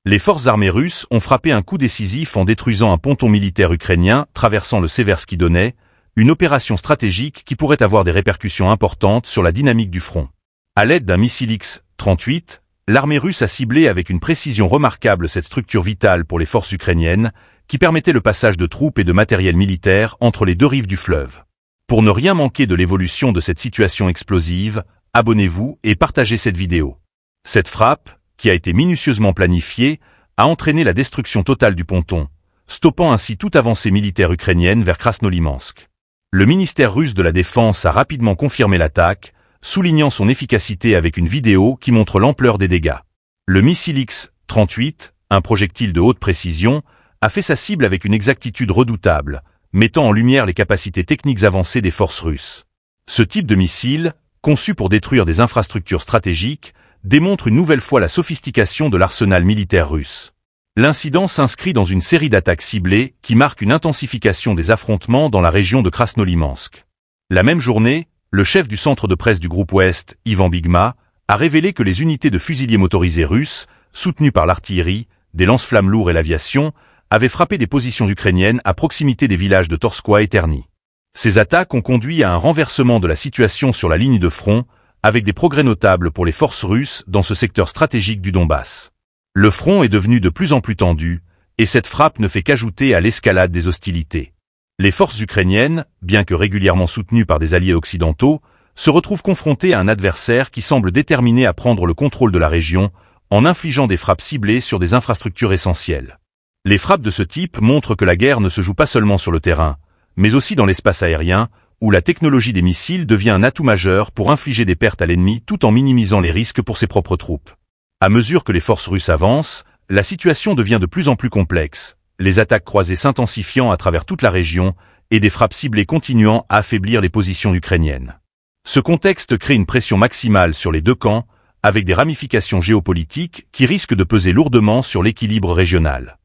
Les forces armées russes ont frappé un coup décisif en détruisant un ponton militaire ukrainien traversant le Seversky Donets, une opération stratégique qui pourrait avoir des répercussions importantes sur la dynamique du front. À l'aide d'un missile X-38, l'armée russe a ciblé avec une précision remarquable cette structure vitale pour les forces ukrainiennes, qui permettait le passage de troupes et de matériel militaire entre les deux rives du fleuve. Pour ne rien manquer de l'évolution de cette situation explosive, abonnez-vous et partagez cette vidéo. Cette frappe, qui a été minutieusement planifiée, a entraîné la destruction totale du ponton, stoppant ainsi toute avancée militaire ukrainienne vers Krasnolimansk. Le ministère russe de la Défense a rapidement confirmé l'attaque, soulignant son efficacité avec une vidéo qui montre l'ampleur des dégâts. Le missile X-38, un projectile de haute précision, a fait sa cible avec une exactitude redoutable, mettant en lumière les capacités techniques avancées des forces russes. Ce type de missile, conçu pour détruire des infrastructures stratégiques, démontre une nouvelle fois la sophistication de l'arsenal militaire russe. L'incident s'inscrit dans une série d'attaques ciblées qui marque une intensification des affrontements dans la région de Krasnolimansk. La même journée, le chef du centre de presse du groupe Ouest, Ivan Bigma, a révélé que les unités de fusiliers motorisés russes, soutenues par l'artillerie, des lance-flammes lourds et l'aviation, avaient frappé des positions ukrainiennes à proximité des villages de Torskoye et Terny. Ces attaques ont conduit à un renversement de la situation sur la ligne de front, avec des progrès notables pour les forces russes dans ce secteur stratégique du Donbass. Le front est devenu de plus en plus tendu, et cette frappe ne fait qu'ajouter à l'escalade des hostilités. Les forces ukrainiennes, bien que régulièrement soutenues par des alliés occidentaux, se retrouvent confrontées à un adversaire qui semble déterminé à prendre le contrôle de la région, en infligeant des frappes ciblées sur des infrastructures essentielles. Les frappes de ce type montrent que la guerre ne se joue pas seulement sur le terrain, mais aussi dans l'espace aérien, où la technologie des missiles devient un atout majeur pour infliger des pertes à l'ennemi tout en minimisant les risques pour ses propres troupes. À mesure que les forces russes avancent, la situation devient de plus en plus complexe, les attaques croisées s'intensifiant à travers toute la région et des frappes ciblées continuant à affaiblir les positions ukrainiennes. Ce contexte crée une pression maximale sur les deux camps, avec des ramifications géopolitiques qui risquent de peser lourdement sur l'équilibre régional.